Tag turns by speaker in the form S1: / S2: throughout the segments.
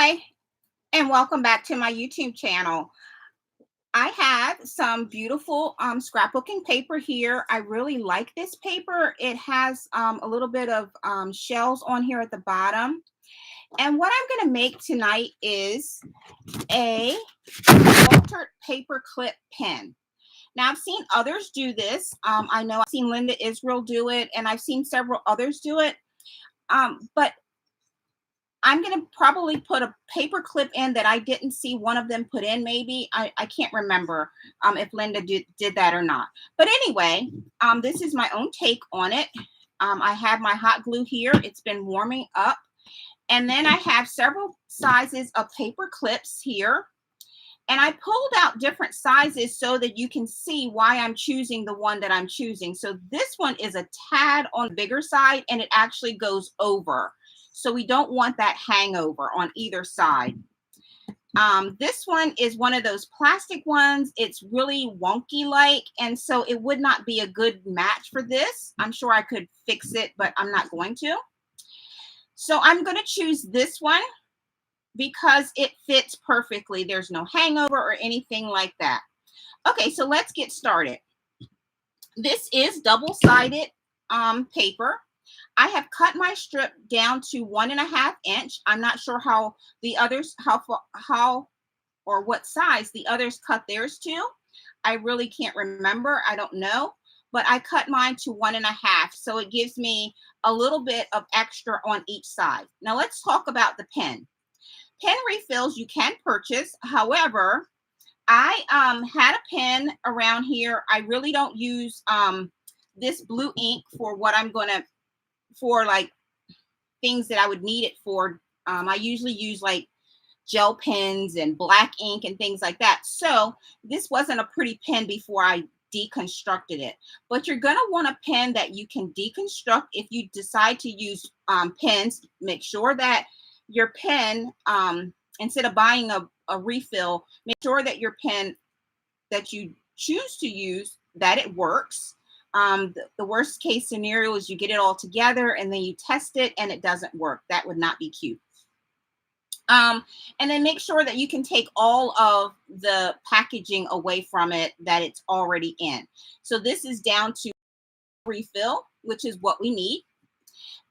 S1: Hi, and welcome back to my YouTube channel. I have some beautiful scrapbooking paper here. I really like this paper. It has a little bit of shells on here at the bottom. And what I'm going to make tonight is a altered paperclip pen. Now, I've seen others do this. I know I've seen Linda Israel do it, and I've seen several others do it. But I'm going to probably put a paper clip in that I didn't see one of them put in, maybe. I can't remember if Linda did that or not. But anyway, this is my own take on it. I have my hot glue here. It's been warming up. And then I have several sizes of paper clips here. And I pulled out different sizes so that you can see why I'm choosing the one that I'm choosing. So this one is a tad on the bigger side, and it actually goes over. So we don't want that hangover on either side. This one is one of those plastic ones. It's really wonky like, and so it would not be a good match for this. I'm sure I could fix it, but I'm not going to. So I'm going to choose this one because it fits perfectly. There's no hangover or anything like that. Okay, so let's get started. This is double-sided paper. I have cut my strip down to 1.5 inch. I'm not sure how the others, how or what size the others cut theirs to. I really can't remember. I don't know, but I cut mine to 1.5. So it gives me a little bit of extra on each side. Now let's talk about the pen. Pen refills you can purchase. However, I had a pen around here. I really don't use this blue ink for what I'm going to, for like things that I would need it for. I usually use like gel pens and black ink and things like that. So this wasn't a pretty pen before I deconstructed it. But you're going to want a pen that you can deconstruct. If you decide to use pens, make sure that your pen, instead of buying a refill, make sure that your pen that you choose to use, that it works. The worst case scenario is you get it all together and then you test it and it doesn't work. That would not be cute. And then make sure that you can take all of the packaging away from it that it's already in. So this is down to refill, which is what we need.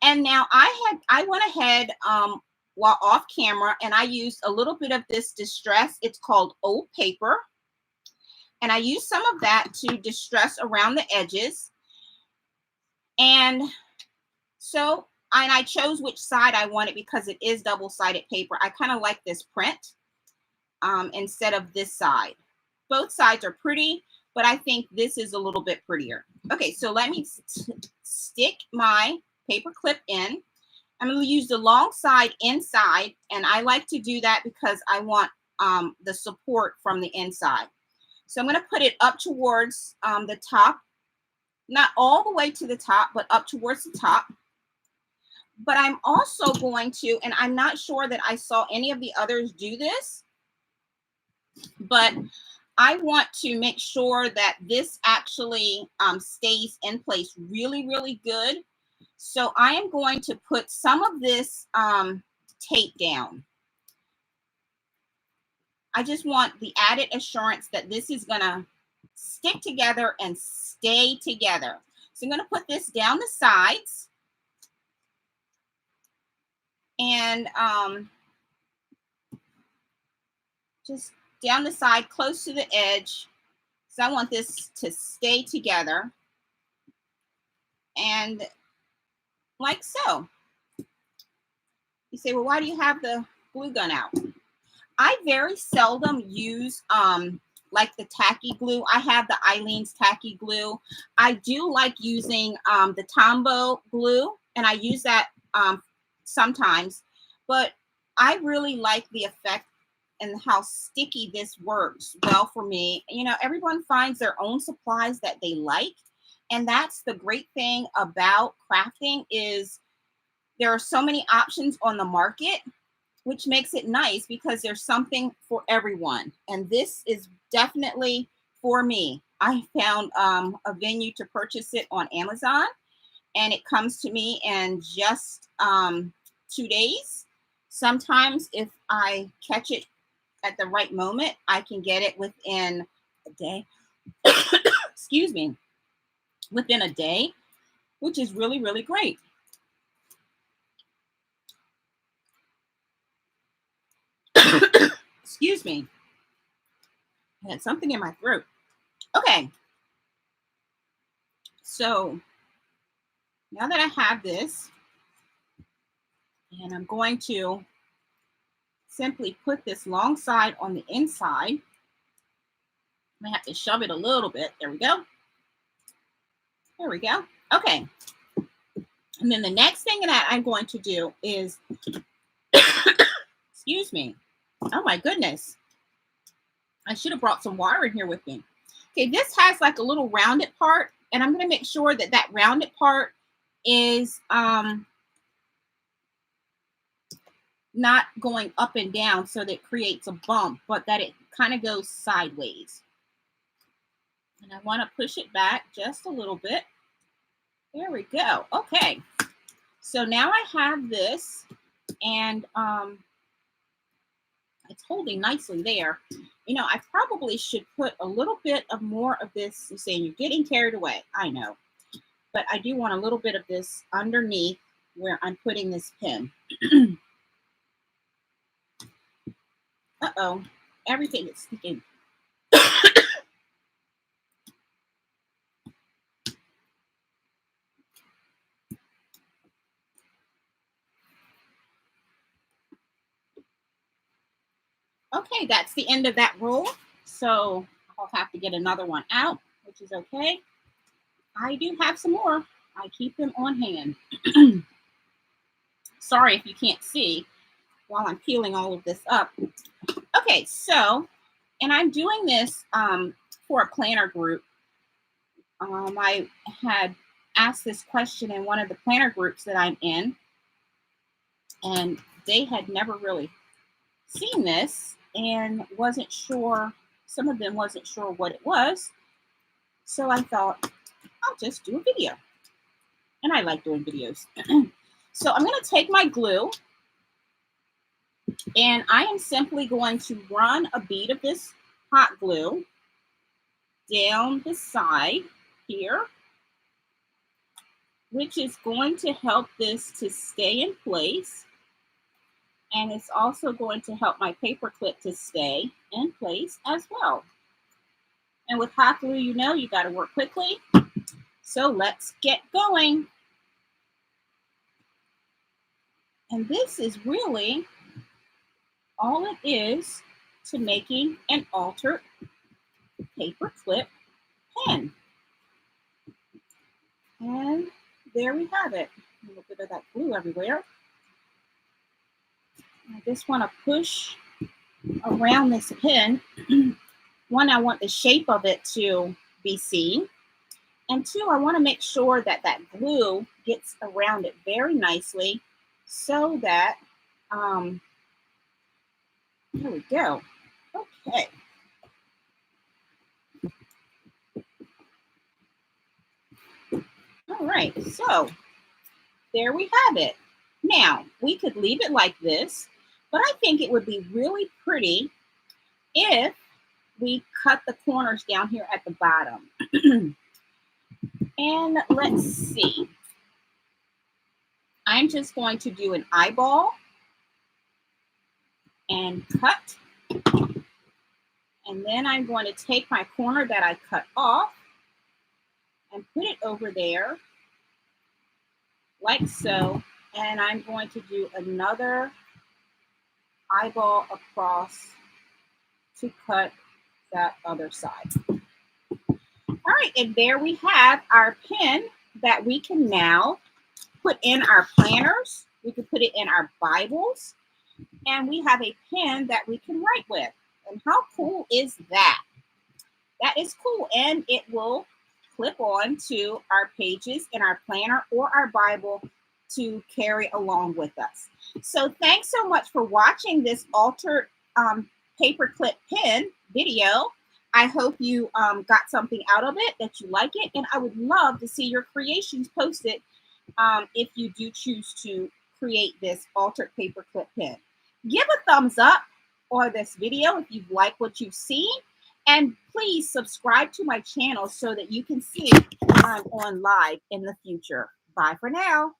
S1: And now I went ahead while off camera and I used a little bit of this distress. It's called old paper. And I used some of that to distress around the edges. And so, and I chose which side I wanted because it is double-sided paper. I kind of like this print instead of this side. Both sides are pretty, but I think this is a little bit prettier. Okay, so let me stick my paper clip in. I'm going to use the long side inside, and I like to do that because I want the support from the inside. So I'm going to put it up towards the top, not all the way to the top, but up towards the top. But I'm also going to, and I'm not sure that I saw any of the others do this, but I want to make sure that this actually stays in place really, really good. So I am going to put some of this tape down. I just want the added assurance that this is going to stick together and stay together. So I'm going to put this down the sides and just down the side close to the edge. So I want this to stay together. And like so. You say, well, why do you have the glue gun out? I very seldom use like the tacky glue. I have the Eileen's tacky glue. I do like using the Tombow glue, and I use that sometimes, but I really like the effect and how sticky this works well for me. You know, everyone finds their own supplies that they like, and that's the great thing about crafting is there are so many options on the market, which makes it nice because there's something for everyone. And this is definitely for me. I found a venue to purchase it on Amazon, and it comes to me in just 2 days. Sometimes if I catch it at the right moment, I can get it within a day. Excuse me, within a day, which is really, really great. Excuse me. I had something in my throat. Okay, so now that I have this, and I'm going to simply put this long side on the inside. I have to shove it a little bit. There we go. There we go. Okay. And then the next thing that I'm going to do is, excuse me. Oh my goodness. I should have brought some water in here with me. Okay, this has like a little rounded part, and I'm going to make sure that that rounded part is not going up and down so that it creates a bump, but that it kind of goes sideways. And I want to push it back just a little bit. There we go. Okay. So now I have this, and it's holding nicely there. You know, I probably should put a little bit of more of this. You're saying you're getting carried away. I know. But I do want a little bit of this underneath where I'm putting this pin. Uh-oh. Everything is sticking. Okay, that's the end of that roll. So I'll have to get another one out, which is okay. I do have some more. I keep them on hand. Sorry if you can't see while I'm peeling all of this up. Okay, so, and I'm doing this for a planner group. I had asked this question in one of the planner groups that I'm in, and they had never really seen this and wasn't sure, some of them wasn't sure what it was. So I thought, I'll just do a video. And I like doing videos. So I'm going to take my glue, and I am simply going to run a bead of this hot glue down the side here, which is going to help this to stay in place. And it's also going to help my paper clip to stay in place as well. And with hot glue, you know, you got to work quickly. So let's get going. And this is really all it is to making an altered paperclip pen. And there we have it. A little bit of that glue everywhere. I just want to push around this pen. One, I want the shape of it to be seen. And two, I want to make sure that that glue gets around it very nicely so that, there we go. Okay. All right, so there we have it. Now, we could leave it like this, but I think it would be really pretty if we cut the corners down here at the bottom. And let's see. I'm just going to do an eyeball and cut. And then I'm going to take my corner that I cut off and put it over there like so. And I'm going to do another eyeball across to cut that other side. All right, and there we have our pen that we can now put in our planners. We can put it in our Bibles, and we have a pen that we can write with. And how cool is that? That is cool, and it will clip on to our pages in our planner or our Bible to carry along with us. So thanks so much for watching this altered paperclip pen video. I hope you got something out of it, that you like it, and I would love to see your creations posted if you do choose to create this altered paperclip pen. Give a thumbs up for this video if you've liked what you've seen. And please subscribe to my channel so that you can see when I'm on live in the future. Bye for now.